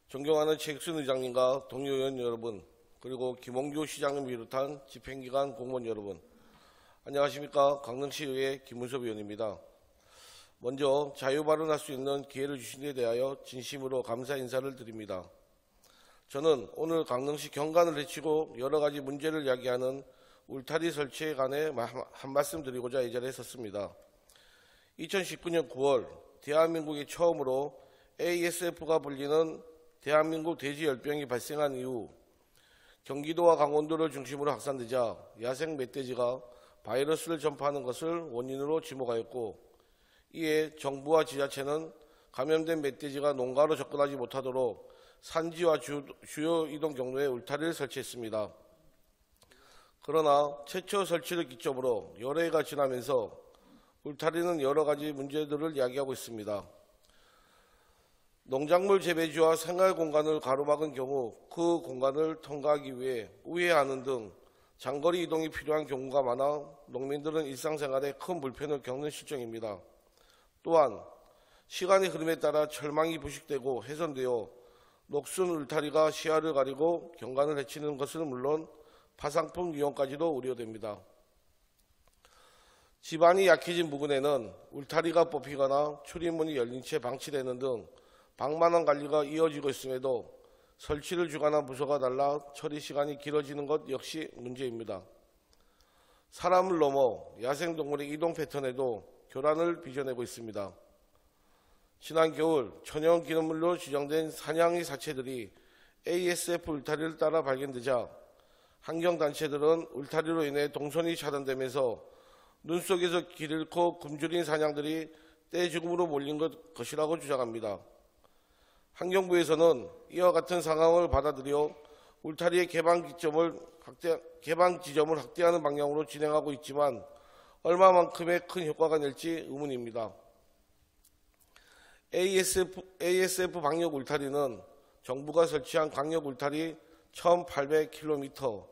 존경하는 최익순 의장님과 동료 의원 여러분, 그리고 김홍규 시장님 비롯한 집행기관 공무원 여러분, 안녕하십니까. 강릉시의회 김문섭 의원입니다. 먼저 자유발언할 수 있는 기회를 주신 데 대하여 진심으로 감사 인사를 드립니다. 저는 오늘 강릉시 경관을 해치고 여러 가지 문제를 야기하는 울타리 설치에 관해 한 말씀 드리고자 이 자리에 섰습니다. 2019년 9월 대한민국이 처음으로 ASF가 불리는 대한민국 돼지열병이 발생한 이후 경기도와 강원도를 중심으로 확산되자 야생 멧돼지가 바이러스를 전파하는 것을 원인으로 지목하였고, 이에 정부와 지자체는 감염된 멧돼지가 농가로 접근하지 못하도록 산지와 주요 이동 경로에 울타리를 설치했습니다. 그러나 최초 설치를 기점으로 여러 해가 지나면서 울타리는 여러 가지 문제들을 야기하고 있습니다. 농작물 재배지와 생활 공간을 가로막은 경우 그 공간을 통과하기 위해 우회하는 등 장거리 이동이 필요한 경우가 많아 농민들은 일상생활에 큰 불편을 겪는 실정입니다. 또한 시간의 흐름에 따라 철망이 부식되고 훼손되어 녹슨 울타리가 시야를 가리고 경관을 해치는 것은 물론 파상풍 위험까지도 우려됩니다. 지반이 약해진 부근에는 울타리가 뽑히거나 출입문이 열린 채 방치되는 등 방만한 관리가 이어지고 있음에도 설치를 주관한 부서가 달라 처리 시간이 길어지는 것 역시 문제입니다. 사람을 넘어 야생동물의 이동 패턴에도 교란을 빚어내고 있습니다. 지난 겨울 천연 기념물로 지정된 사냥의 사체들이 ASF 울타리를 따라 발견되자 환경단체들은 울타리로 인해 동선이 차단되면서 눈 속에서 길 잃고 굶주린 사냥들이 떼죽음으로 몰린 것이라고 주장합니다. 환경부에서는 이와 같은 상황을 받아들여 울타리의 개방 지점을 확대하는 방향으로 진행하고 있지만 얼마만큼의 큰 효과가 낼지 의문입니다. ASF 방역 울타리는 정부가 설치한 광역 울타리 1,800km,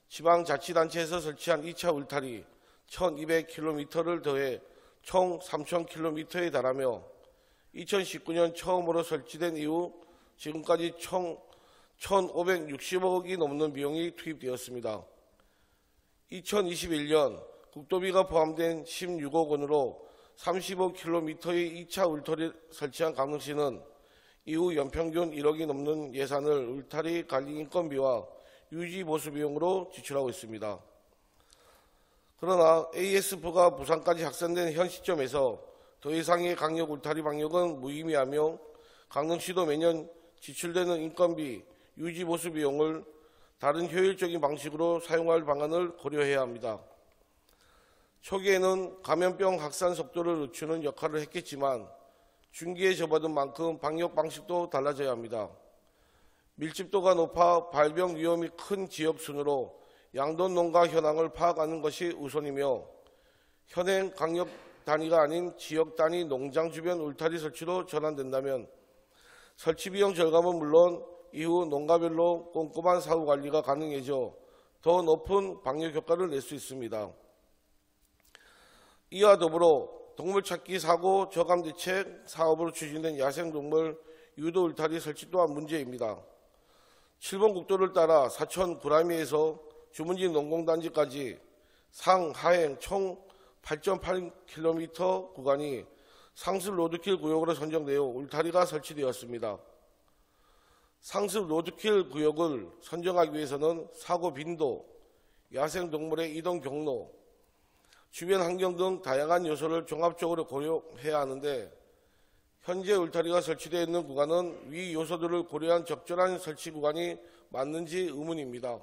지방자치단체에서 설치한 2차 울타리 1,200km를 더해 총 3,000km에 달하며 2019년 처음으로 설치된 이후 지금까지 총 1,560억이 넘는 비용이 투입되었습니다. 2021년 국도비가 포함된 16억 원으로 35km의 2차 울타리 설치한 강릉시는 이후 연평균 1억이 넘는 예산을 울타리 관리 인건비와 유지 보수 비용으로 지출하고 있습니다. 그러나 ASF가 부산까지 확산된 현 시점에서 더 이상의 강력 울타리 방역은 무의미하며 강릉시도 매년 지출되는 인건비, 유지 보수 비용을 다른 효율적인 방식으로 사용할 방안을 고려해야 합니다. 초기에는 감염병 확산 속도를 늦추는 역할을 했겠지만 중기에 접어든 만큼 방역 방식도 달라져야 합니다. 밀집도가 높아 발병 위험이 큰 지역 순으로 양돈 농가 현황을 파악하는 것이 우선이며 현행 강력 단위가 아닌 지역 단위 농장 주변 울타리 설치로 전환된다면 설치 비용 절감은 물론 이후 농가별로 꼼꼼한 사후 관리가 가능해져 더 높은 방역 효과를 낼 수 있습니다. 이와 더불어 동물 찾기 사고 저감 대책 사업으로 추진된 야생동물 유도 울타리 설치 또한 문제입니다. 7번 국도를 따라 사천 구라미에서 주문진 농공단지까지 상하행 총 8.8km 구간이 상습 로드킬 구역으로 선정되어 울타리가 설치되었습니다. 상습 로드킬 구역을 선정하기 위해서는 사고 빈도, 야생동물의 이동 경로, 주변 환경 등 다양한 요소를 종합적으로 고려해야 하는데 현재 울타리가 설치되어 있는 구간은 위 요소들을 고려한 적절한 설치 구간이 맞는지 의문입니다.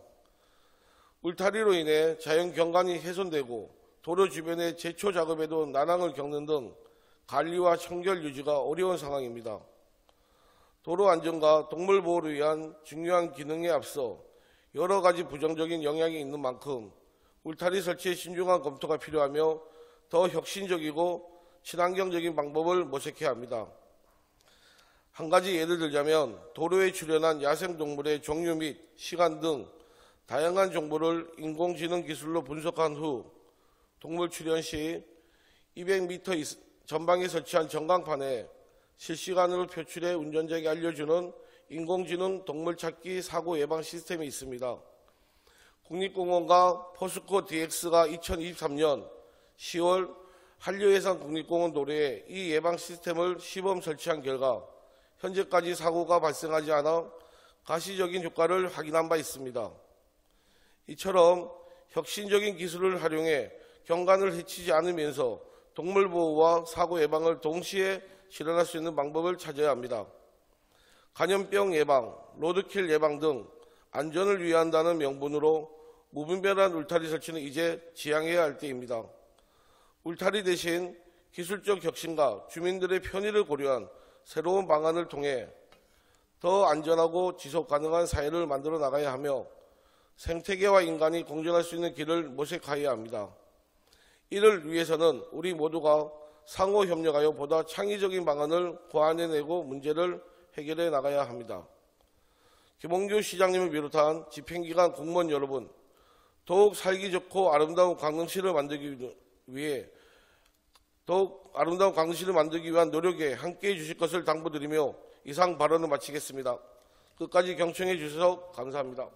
울타리로 인해 자연 경관이 훼손되고 도로 주변의 제초 작업에도 난항을 겪는 등 관리와 청결 유지가 어려운 상황입니다. 도로 안전과 동물 보호를 위한 중요한 기능에 앞서 여러 가지 부정적인 영향이 있는 만큼 울타리 설치에 신중한 검토가 필요하며 더 혁신적이고 친환경적인 방법을 모색해야 합니다. 한 가지 예를 들자면 도로에 출현한 야생동물의 종류 및 시간 등 다양한 정보를 인공지능 기술로 분석한 후 동물 출현 시 200m 전방에 설치한 전광판에 실시간으로 표출해 운전자에게 알려주는 인공지능 동물 찾기 사고 예방 시스템이 있습니다. 국립공원과 포스코 DX가 2023년 10월 한려해상 국립공원 도로에 이 예방 시스템을 시범 설치한 결과 현재까지 사고가 발생하지 않아 가시적인 효과를 확인한 바 있습니다. 이처럼 혁신적인 기술을 활용해 경관을 해치지 않으면서 동물 보호와 사고 예방을 동시에 실현할 수 있는 방법을 찾아야 합니다. 감염병 예방, 로드킬 예방 등 안전을 위한다는 명분으로 무분별한 울타리 설치는 이제 지양해야 할 때입니다. 울타리 대신 기술적 혁신과 주민들의 편의를 고려한 새로운 방안을 통해 더 안전하고 지속 가능한 사회를 만들어 나가야 하며 생태계와 인간이 공존할 수 있는 길을 모색해야 합니다. 이를 위해서는 우리 모두가 상호 협력하여 보다 창의적인 방안을 고안해내고 문제를 해결해 나가야 합니다. 김홍규 시장님을 비롯한 집행기관 공무원 여러분, 더욱 살기 좋고 아름다운 광흥시를 만들기 위한 노력에 함께해 주실 것을 당부드리며 이상 발언을 마치겠습니다. 끝까지 경청해 주셔서 감사합니다.